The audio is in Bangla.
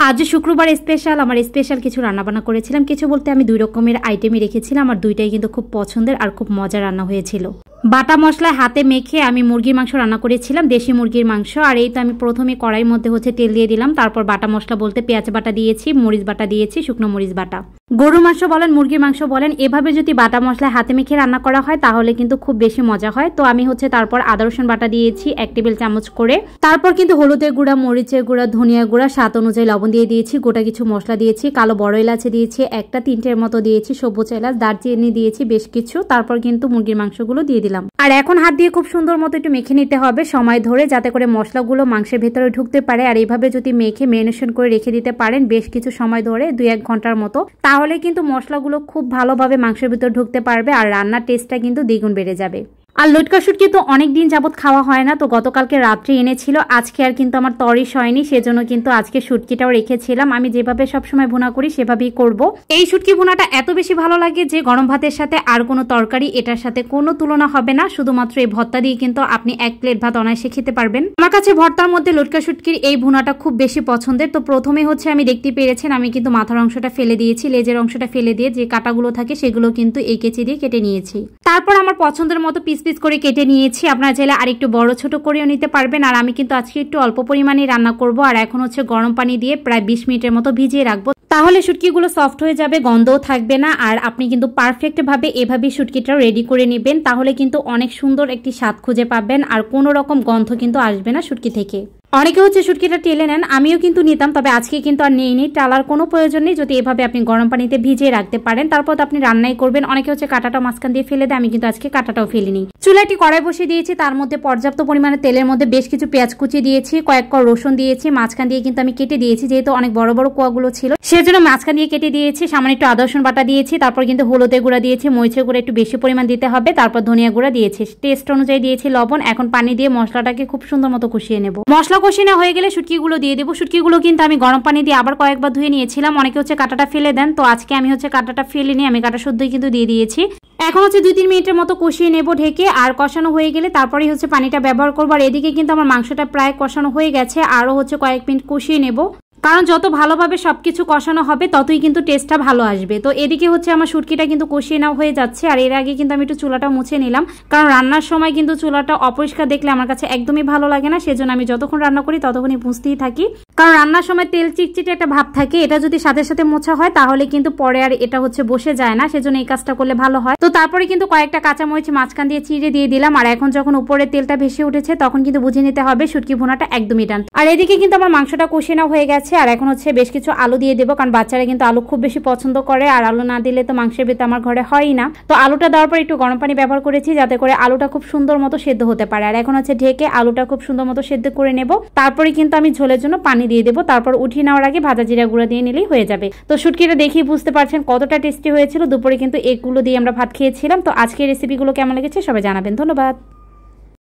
আজ শুক্রবার স্পেশাল আমার স্পেশাল কিছু রান্নাবান্না করেছিলাম। কিছু বলতে আমি 2 রকমের আইটেমই রেখেছিলাম আর দুইটাই কিন্তু খুব পছন্দের আর খুব মজা রান্না হয়েছিল। বাটা মশলায় হাতে মেখে আমি মুরগির মাংস রান্না করেছিলাম, দেশি মুরগির মাংস। আর এই তো আমি প্রথমে কড়াইয়ের মধ্যে তেল দিয়ে দিলাম, তারপর বাটা মশলা বলতে পেঁয়াজ বাটা দিয়েছি, মরিচ বাটা দিয়েছি, শুকনো মরিচ বাটা। গরুর মাংস বলেন মুরগির মাংস বলেন, এভাবে যদি বাটা মশলায় হাতে মেখে রান্না করা হয় তাহলে কিন্তু খুব বেশি মজা হয়। তো আমি তারপর আদা রসুন বাটা দিয়েছি 1 টেবিল চামচ করে। তারপর কিন্তু হলুদের গুঁড়া, মরিচের গুঁড়া, ধনিয়া গুঁড়া, স্বাদ অনুযায়ী লবণ দিয়ে দিয়েছি, গোটা কিছু মশলা দিয়েছি, কালো বড় এলাচি দিয়েছি 1টা, 3টের মতো দিয়েছি সবুজ এলাচ, দারচিনি দিয়েছি বেশ কিছু। তারপর কিন্তু মুরগির মাংসগুলো দিয়ে দিলাম। আর এখন হাত দিয়ে খুব সুন্দর মতো একটু মেখে নিতে হবে সময় ধরে, যাতে করে মশলাগুলো মাংসের ভেতরে ঢুকতে পারে। আর এইভাবে যদি মেখে ম্যারিনেশন করে রেখে দিতে পারেন বেশ কিছু সময় ধরে 2-1 ঘন্টার মতো, তাহলে কিন্তু মশলাগুলো খুব ভালোভাবে মাংসের ভিতর ঢুকতে পারবে আর রান্নার টেস্টটা কিন্তু দ্বিগুণ বেড়ে যাবে। আর লটকা শুটকি তো অনেকদিন যাবত খাওয়া হয় না, তো গতকালকে রাত্রে এনেছিল, আজকে আর কিন্তু আমার তরিশ হয়নি, সেজন্য কিন্তু আজকে শুটকিটাও রেখেছিলাম। আমি যেভাবে সবসময় ভুনা করি সেভাবেই করব। এই শুটকি ভুনাটা এত বেশি ভালো লাগে যে গরম ভাতের সাথে আর কোনো তরকারি এটার সাথে কোনো তুলনা হবে না। শুধুমাত্র এই ভর্তা দিয়ে কিন্তু আপনি 1 প্লেট ভাত অনায়াসে খেতে পারবেন। আমার কাছে ভর্তার মধ্যে লটকা শুটকির এই ভুনাটা খুব বেশি পছন্দের। তো প্রথমে আমি দেখতে পেরেছেন আমি কিন্তু মাথার অংশটা ফেলে দিয়েছি, লেজের অংশটা ফেলে দিয়ে যে কাটাগুলো থাকে সেগুলো কিন্তু এই কেচি দিয়ে কেটে নিয়েছি। তারপর আমার পছন্দের মতো পিস পিস করে কেটে নিয়েছি। আপনারা চাইলে আরেকটু বড় ছোট করেও নিতে পারবেন। আর আমি কিন্তু আজকে একটু অল্প পরিমাণে রান্না করব। আর এখন গরম পানি দিয়ে প্রায় 20 মিনিটের মতো ভিজিয়ে রাখবো, তাহলে শুটকিগুলো সফট হয়ে যাবে, গন্ধও থাকবে না। আর আপনি কিন্তু পারফেক্ট ভাবে এভাবে শুটকিটাও রেডি করে নেবেন, তাহলে কিন্তু অনেক সুন্দর একটি স্বাদ খুঁজে পাবেন আর কোনো রকম গন্ধ কিন্তু আসবে না শুটকি থেকে। অনেকে শুটকিটা টেলে নেন, আমিও কিন্তু নিতাম, তবে আজকে কিন্তু আর নেইনি। টালার কোনো প্রয়োজন নেই যদি এভাবে আপনি গরম পানিতে ভিজিয়ে রাখতে পারেন, তারপর তো আপনি রান্নাই করবেন। অনেকে কাঁটাটা মাঝখান দিয়ে ফেলে দেয়, আমি কিন্তু আজকে কাঁটাটাও ফেলিনি। চুলাটি কড়াই বসিয়ে দিয়েছি, তার মধ্যে পর্যাপ্ত পরিমাণে তেলের মধ্যে বেশ কিছু পেঁয়াজ কুচি দিয়েছি, কয়েক কোয়া রসুন দিয়েছি, মাঝখান দিয়ে কিন্তু আমি কেটে দিয়েছি, যেহেতু অনেক বড় বড় কোয়াগুলো ছিল সেজন্য মাঝখান দিয়ে কেটে দিয়েছি। সামান্য একটু আদা রসুন বাটা দিয়েছি, তারপর কিন্তু হলুদের গুঁড়া দিয়েছি, মরিচের গুঁড়া একটু বেশি পরিমাণ দিতে হবে, তারপর ধনিয়া গুঁড়া দিয়েছি, টেস্ট অনুযায়ী দিয়েছি লবণ। এখন পানি দিয়ে মশলাটাকে খুব সুন্দর মতো কষিয়ে নেব। মশলা কষিয়ে নেওয়া হয়ে গেলে শুটকিগুলো দিয়ে দেবো। শুটকিগুলো কিন্তু আমি গরম পানি দিয়ে আবার কয়েকবার ধুয়ে নিয়েছিলাম। অনেকে কাঁটাটা ফেলে দেন, তো আজকে আমি কাঁটাটা ফেলিনি, আমি কাঁটা শুদ্ধই কিন্তু দিয়ে দিয়েছি। এখন 2-3 মিনিটের মতো কষিয়ে নেব ঢেকে। আর কষানো হয়ে গেলে তারপরেই পানিটা ব্যবহার করবো। আর এদিকে কিন্তু আমার মাংসটা প্রায় কষানো হয়ে গেছে, আরও কয়েক মিনিট কষিয়ে নেব, কারণ যত ভালোভাবে সবকিছু কষানো হবে ততই কিন্তু টেস্টটা ভালো আসবে। তো এদিকে আমার শুটকিটা কিন্তু কষিয়ে নেওয়া হয়ে যাচ্ছে। আর এর আগে কিন্তু আমি একটু চুলাটা মুছে নিলাম, কারণ রান্নার সময় কিন্তু চুলাটা অপরিষ্কার দেখলে আমার কাছে একদমই ভালো লাগে না। সেজন্য আমি যতক্ষণ রান্না করি ততক্ষণই মুছতেই থাকি, কারণ রান্নার সময় তেল চিটচিটে একটা ভাব থাকে, এটা যদি সাথে সাথে মোছা হয় তাহলে কিন্তু পরে আর এটা বসে যায় না, সেজন্য এই কাজটা করলে ভালো হয়। তো তারপরে কিন্তু কয়েকটা কাঁচামরিচ মাঝখান দিয়ে চিড়ে দিয়ে দিলাম। আর এখন যখন উপরে তেলটা ভেসে উঠেছে তখন কিন্তু বুঝে নিতে হবে শুটকি ভুনাটা একদমই ডান। আর এদিকে কিন্তু আমার মাংসটা কষিয়ে নেওয়া হয়ে গেছে। আর এখন বেশ কিছু আলু দিয়ে দেবো, কারণ বাচ্চারা কিন্তু আলু খুব বেশি পছন্দ করে, আর আলু না দিলে তো মাংসের ভেতর আমার ঘরে হয়ই না। তো আলুটা দেওয়ার পর একটু গরম পানি ব্যবহার করেছি, যাতে করে আলুটা খুব সুন্দর মতো সেদ্ধ হতে পারে। আর এখন ঢেকে আলুটা খুব সুন্দর মতো সেদ্ধ করে নেব। তারপরে কিন্তু আমি ঝোলের জন্য পানি দিয়ে দেবো, তারপর উঠিয়ে নেওয়ার আগে ভাজা জিরা গুঁড়া দিয়ে নিলেই হয়ে যাবে। তো শুটকিটা দেখেই বুঝতে পারছেন কতটা টেস্টি হয়েছিল। দুপুরে কিন্তু এগুলো দিয়ে আমরা ভাত খেয়েছিলাম। তো আজকের রেসিপিগুলো কেমন লেগেছে সবাই জানাবেন। ধন্যবাদ।